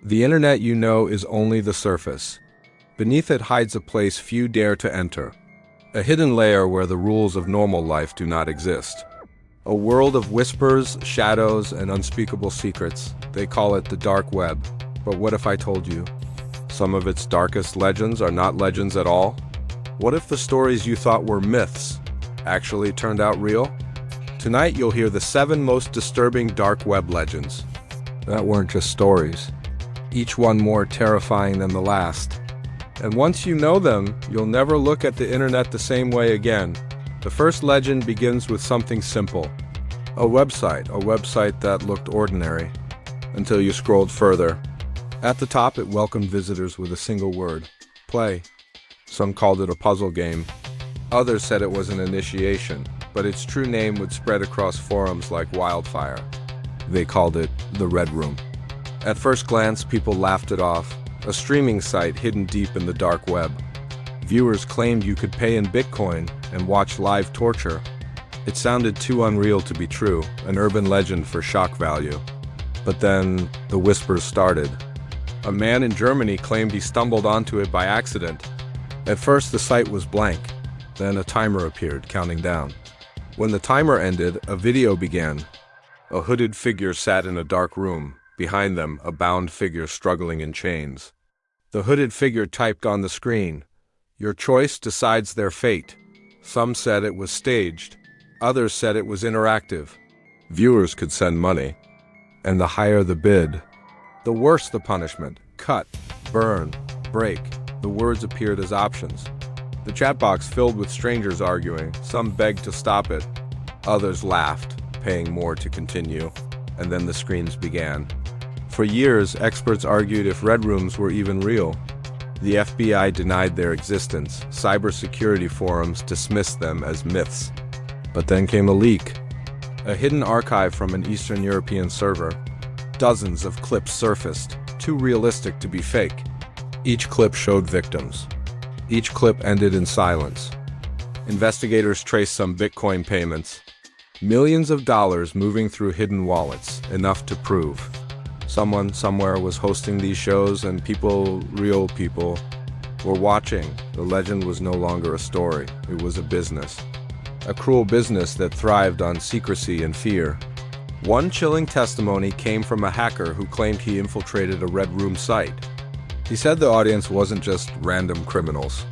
The internet you know is only the surface. Beneath it hides a place few dare to enter. A hidden layer where the rules of normal life do not exist. A world of whispers, shadows, and unspeakable secrets. They call it the dark web. But what if I told you? Some of its darkest legends are not legends at all? What if the stories you thought were myths actually turned out real? Tonight you'll hear the 7 most disturbing dark web legends. That weren't just stories. Each one more terrifying than the last. And once you know them, you'll never look at the internet the same way again. The first legend begins with something simple. A website that looked ordinary, until you scrolled further. At the top, it welcomed visitors with a single word: play. Some called it a puzzle game. Others said it was an initiation, but its true name would spread across forums like wildfire. They called it the Red Room. At first glance, people laughed it off. A streaming site hidden deep in the dark web. Viewers claimed you could pay in Bitcoin and watch live torture. It sounded too unreal to be true, an urban legend for shock value. But then, the whispers started. A man in Germany claimed he stumbled onto it by accident. At first, the site was blank. Then a timer appeared, counting down. When the timer ended, a video began. A hooded figure sat in a dark room. Behind them, a bound figure struggling in chains. The hooded figure typed on the screen, "Your choice decides their fate." Some said it was staged. Others said it was interactive. Viewers could send money. And the higher the bid, the worse the punishment. Cut, burn, break. The words appeared as options. The chat box filled with strangers arguing. Some begged to stop it. Others laughed, paying more to continue. And then the screams began. For years, experts argued if red rooms were even real. The FBI denied their existence. Cybersecurity forums dismissed them as myths. But then came a leak. A hidden archive from an Eastern European server. Dozens of clips surfaced, too realistic to be fake. Each clip showed victims. Each clip ended in silence. Investigators traced some Bitcoin payments. Millions of dollars moving through hidden wallets, enough to prove. Someone somewhere was hosting these shows and people, real people, were watching. The legend was no longer a story, it was a business. A cruel business that thrived on secrecy and fear. One chilling testimony came from a hacker who claimed he infiltrated a Red Room site. He said the audience wasn't just random criminals.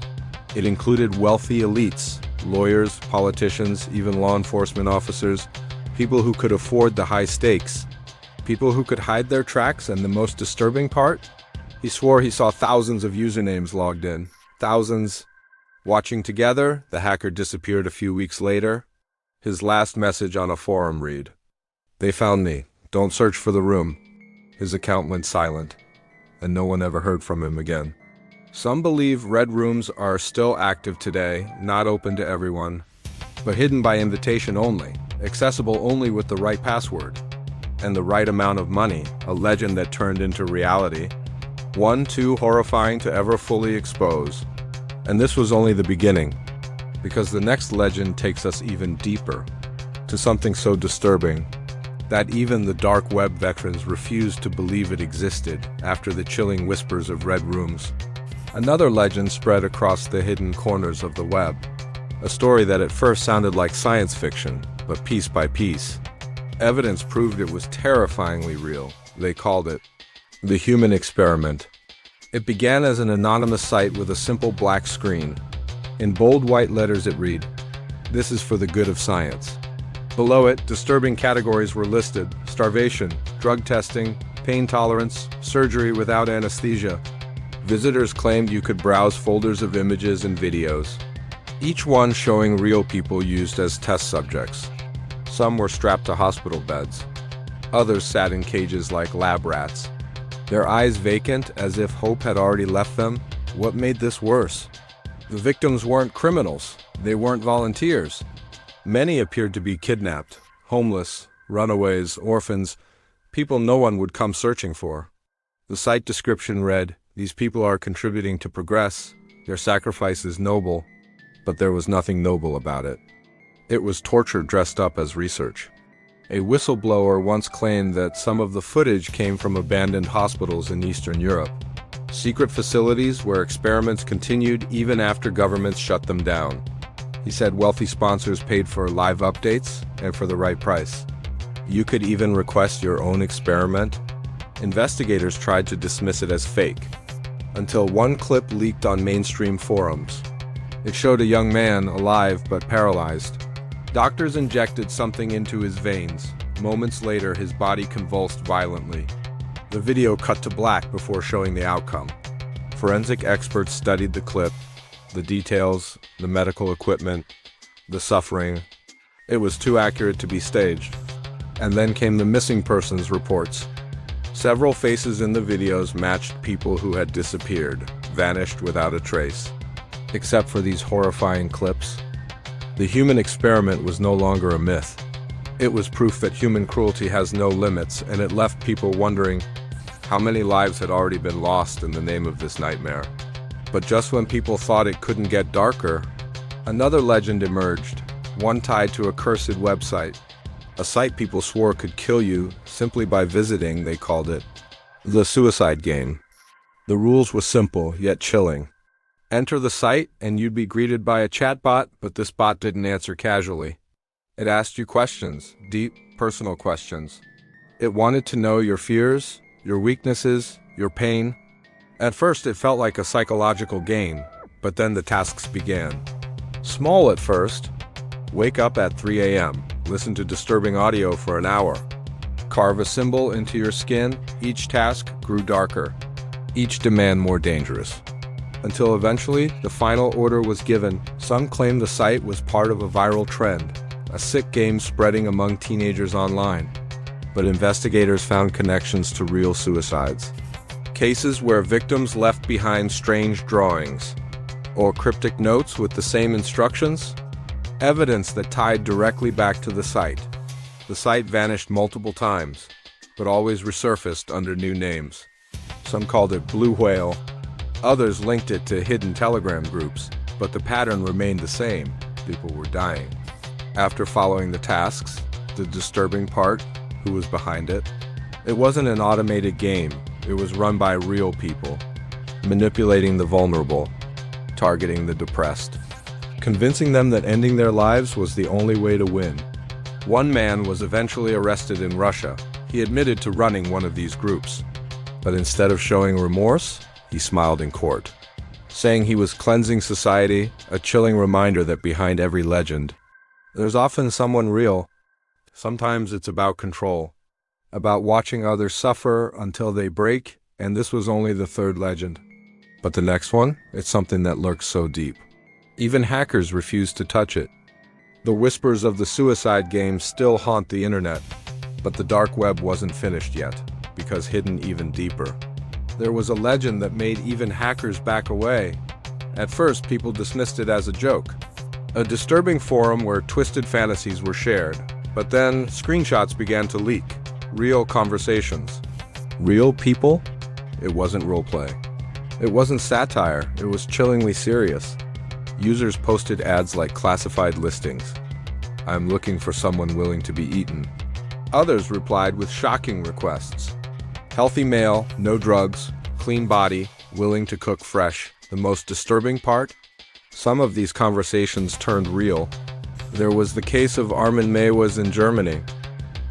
It included wealthy elites, lawyers, politicians, even law enforcement officers, people who could afford the high stakes. People who could hide their tracks, and the most disturbing part? He swore he saw thousands of usernames logged in. Thousands. Watching together, the hacker disappeared a few weeks later. His last message on a forum read, "They found me. Don't search for the room." His account went silent, and no one ever heard from him again. Some believe red rooms are still active today, not open to everyone, but hidden by invitation only, accessible only with the right password. And the right amount of money, a legend that turned into reality. One too horrifying to ever fully expose. And this was only the beginning, because the next legend takes us even deeper, to something so disturbing, that even the dark web veterans refused to believe it existed after the chilling whispers of red rooms. Another legend spread across the hidden corners of the web. A story that at first sounded like science fiction, but piece by piece, evidence proved it was terrifyingly real. They called it the human experiment. It began as an anonymous site with a simple black screen. In bold white letters it read, "This is for the good of science." Below it, disturbing categories were listed: starvation, drug testing, pain tolerance, surgery without anesthesia. Visitors claimed you could browse folders of images and videos, each one showing real people used as test subjects. Some were strapped to hospital beds. Others sat in cages like lab rats, their eyes vacant as if hope had already left them. What made this worse? The victims weren't criminals. They weren't volunteers. Many appeared to be kidnapped, homeless, runaways, orphans, people no one would come searching for. The site description read, "These people are contributing to progress. Their sacrifice is noble." But there was nothing noble about it. It was torture dressed up as research. A whistleblower once claimed that some of the footage came from abandoned hospitals in Eastern Europe, secret facilities where experiments continued even after governments shut them down. He said wealthy sponsors paid for live updates and for the right price. You could even request your own experiment. Investigators tried to dismiss it as fake, until one clip leaked on mainstream forums. It showed a young man alive but paralyzed. Doctors injected something into his veins. Moments later, his body convulsed violently. The video cut to black before showing the outcome. Forensic experts studied the clip, the details, the medical equipment, the suffering. It was too accurate to be staged. And then came the missing persons reports. Several faces in the videos matched people who had disappeared, vanished without a trace. Except for these horrifying clips, the human experiment was no longer a myth. It was proof that human cruelty has no limits, and it left people wondering how many lives had already been lost in the name of this nightmare. But just when people thought it couldn't get darker, another legend emerged, one tied to a cursed website. A site people swore could kill you simply by visiting. They called it the suicide game. The rules were simple, yet chilling. Enter the site and you'd be greeted by a chatbot, but this bot didn't answer casually. It asked you questions, deep, personal questions. It wanted to know your fears, your weaknesses, your pain. At first it felt like a psychological game, but then the tasks began. Small at first. Wake up at 3 a.m. Listen to disturbing audio for an hour. Carve a symbol into your skin. Each task grew darker, each demand more dangerous. Until eventually, the final order was given. Some claimed the site was part of a viral trend, a sick game spreading among teenagers online. But investigators found connections to real suicides. Cases where victims left behind strange drawings or cryptic notes with the same instructions. Evidence that tied directly back to the site. The site vanished multiple times, but always resurfaced under new names. Some called it Blue Whale. Others linked it to hidden Telegram groups, but the pattern remained the same. People were dying. After following the tasks, the disturbing part, who was behind it? It wasn't an automated game. It was run by real people, manipulating the vulnerable, targeting the depressed, convincing them that ending their lives was the only way to win. One man was eventually arrested in Russia. He admitted to running one of these groups, but instead of showing remorse, he smiled in court, saying he was cleansing society, a chilling reminder that behind every legend, there's often someone real. Sometimes it's about control, about watching others suffer until they break, and this was only the third legend. But the next one, it's something that lurks so deep. Even hackers refuse to touch it. The whispers of the suicide game still haunt the internet, but the dark web wasn't finished yet, because hidden even deeper. There was a legend that made even hackers back away. At first, people dismissed it as a joke, a disturbing forum where twisted fantasies were shared. But then, screenshots began to leak, real conversations. Real people? It wasn't roleplay. It wasn't satire, it was chillingly serious. Users posted ads like classified listings. I'm looking for someone willing to be eaten. Others replied with shocking requests. Healthy male, no drugs, clean body, willing to cook fresh. The most disturbing part? Some of these conversations turned real. There was the case of Armin Meiwes in Germany,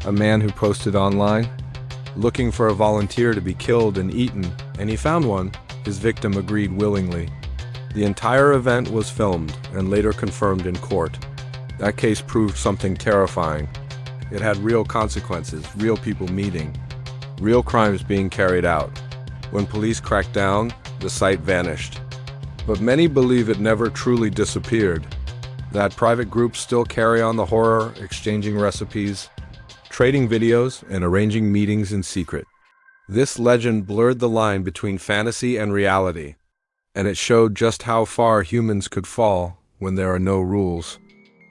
a man who posted online, looking for a volunteer to be killed and eaten, and he found one. His victim agreed willingly. The entire event was filmed and later confirmed in court. That case proved something terrifying. It had real consequences, real people meeting, real crimes being carried out. When police cracked down, the site vanished. But many believe it never truly disappeared. That private groups still carry on the horror, exchanging recipes, trading videos, and arranging meetings in secret. This legend blurred the line between fantasy and reality, and it showed just how far humans could fall when there are no rules.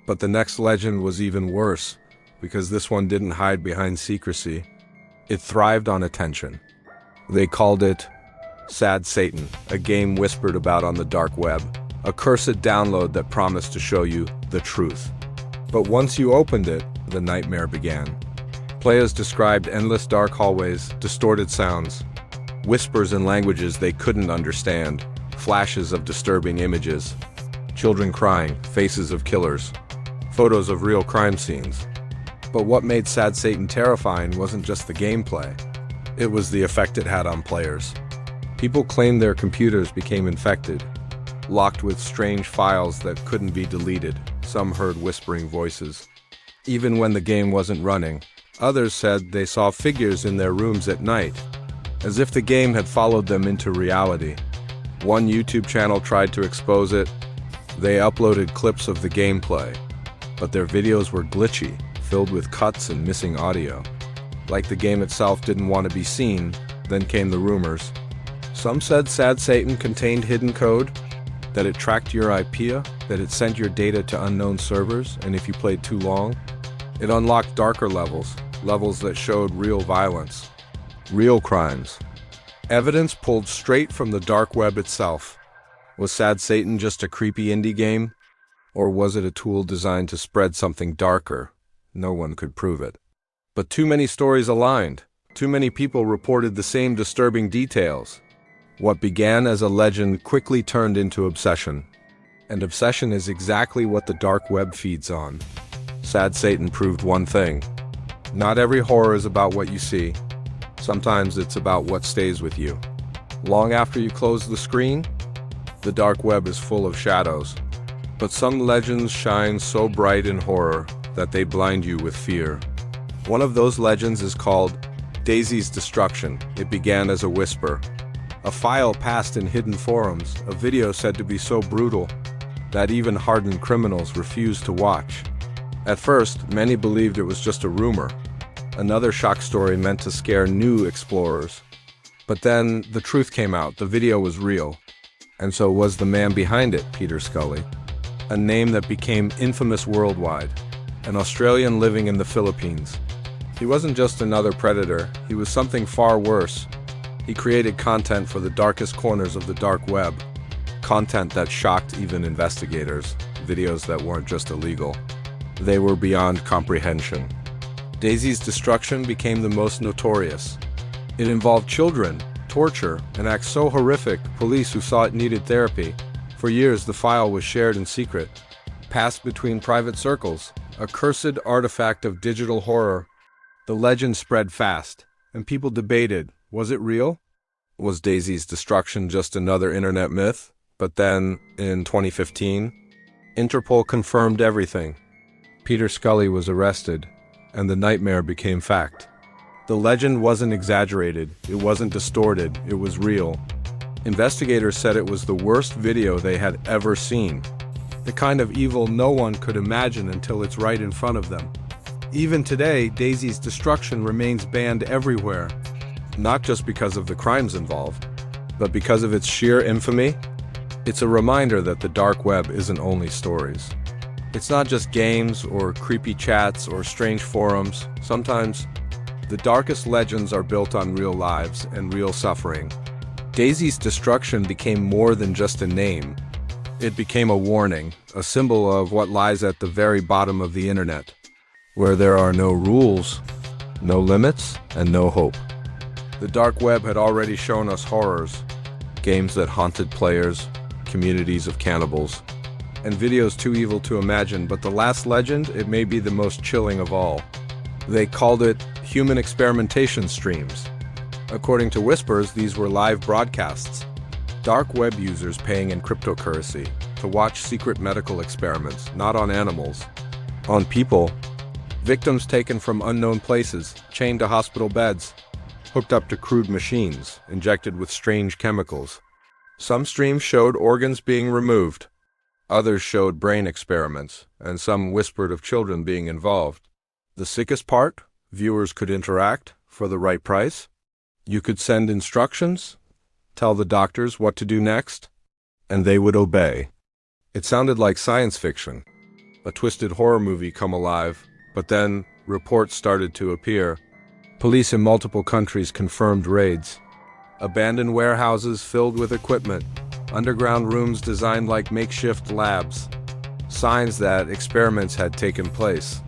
But the next legend was even worse, because this one didn't hide behind secrecy. It thrived on attention. They called it Sad Satan, a game whispered about on the dark web, a cursed download that promised to show you the truth. But once you opened it, the nightmare began. Players described endless dark hallways, distorted sounds, whispers in languages they couldn't understand, flashes of disturbing images, children crying, faces of killers, photos of real crime scenes. But what made Sad Satan terrifying wasn't just the gameplay. It was the effect it had on players. People claimed their computers became infected, locked with strange files that couldn't be deleted. Some heard whispering voices. Even when the game wasn't running, others said they saw figures in their rooms at night, as if the game had followed them into reality. One YouTube channel tried to expose it. They uploaded clips of the gameplay, but their videos were glitchy, filled with cuts and missing audio. Like the game itself didn't want to be seen, then came the rumors. Some said Sad Satan contained hidden code, that it tracked your IP, that it sent your data to unknown servers, and if you played too long, it unlocked darker levels that showed real violence, real crimes. Evidence pulled straight from the dark web itself. Was Sad Satan just a creepy indie game? Or was it a tool designed to spread something darker? No one could prove it. But too many stories aligned. Too many people reported the same disturbing details. What began as a legend quickly turned into obsession. And obsession is exactly what the dark web feeds on. Sad Satan proved one thing. Not every horror is about what you see. Sometimes it's about what stays with you. Long after you close the screen, the dark web is full of shadows. But some legends shine so bright in horror that they blind you with fear. One of those legends is called Daisy's Destruction. It began as a whisper. A file passed in hidden forums, a video said to be so brutal that even hardened criminals refused to watch. At first, many believed it was just a rumor, another shock story meant to scare new explorers. But then the truth came out. The video was real. And so was the man behind it, Peter Scully, a name that became infamous worldwide, an Australian living in the Philippines. He wasn't just another predator, he was something far worse. He created content for the darkest corners of the dark web, content that shocked even investigators, videos that weren't just illegal. They were beyond comprehension. Daisy's Destruction became the most notorious. It involved children, torture, and acts so horrific, police who saw it needed therapy. For years, the file was shared in secret, passed between private circles, a cursed artifact of digital horror. The legend spread fast, and people debated, was it real? Was Daisy's Destruction just another internet myth? But then, in 2015, Interpol confirmed everything. Peter Scully was arrested, and the nightmare became fact. The legend wasn't exaggerated, it wasn't distorted, it was real. Investigators said it was the worst video they had ever seen. The kind of evil no one could imagine until it's right in front of them. Even today, Daisy's Destruction remains banned everywhere. Not just because of the crimes involved, but because of its sheer infamy. It's a reminder that the dark web isn't only stories. It's not just games or creepy chats or strange forums. Sometimes, the darkest legends are built on real lives and real suffering. Daisy's Destruction became more than just a name. It became a warning, a symbol of what lies at the very bottom of the internet, where there are no rules, no limits, and no hope. The dark web had already shown us horrors, games that haunted players, communities of cannibals, and videos too evil to imagine, but the last legend, it may be the most chilling of all. They called it human experimentation streams. According to whispers, these were live broadcasts. Dark web users paying in cryptocurrency to watch secret medical experiments, not on animals, on people. Victims taken from unknown places, chained to hospital beds, hooked up to crude machines, injected with strange chemicals. Some streams showed organs being removed. Others showed brain experiments, and some whispered of children being involved. The sickest part? Viewers could interact for the right price. You could send instructions, tell the doctors what to do next, and they would obey. It sounded like science fiction, a twisted horror movie come alive, but then reports started to appear. Police in multiple countries confirmed raids. Abandoned warehouses filled with equipment, underground rooms designed like makeshift labs, signs that experiments had taken place.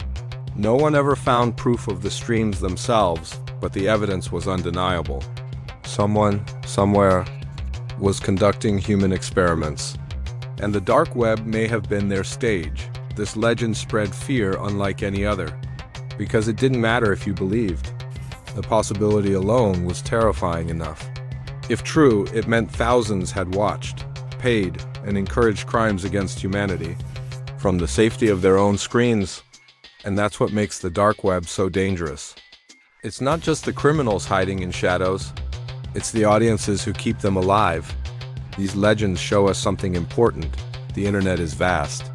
No one ever found proof of the streams themselves, but the evidence was undeniable. Someone, somewhere, was conducting human experiments. And the dark web may have been their stage. This legend spread fear unlike any other, because it didn't matter if you believed. The possibility alone was terrifying enough. If true, it meant thousands had watched, paid, and encouraged crimes against humanity, from the safety of their own screens. And that's what makes the dark web so dangerous. It's not just the criminals hiding in shadows, it's the audiences who keep them alive. These legends show us something important. The internet is vast,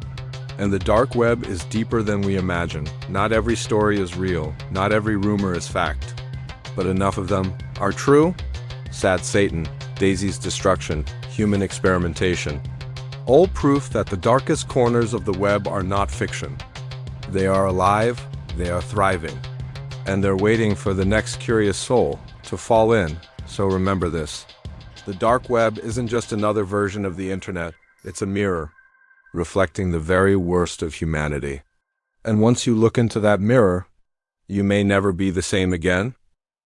and the dark web is deeper than we imagine. Not every story is real, not every rumor is fact, but enough of them are true. Sad Satan, Daisy's destruction, human experimentation. All proof that the darkest corners of the web are not fiction. They are alive, they are thriving, and they're waiting for the next curious soul to fall in. So remember this. The dark web isn't just another version of the internet, it's a mirror, reflecting the very worst of humanity. And once you look into that mirror, you may never be the same again.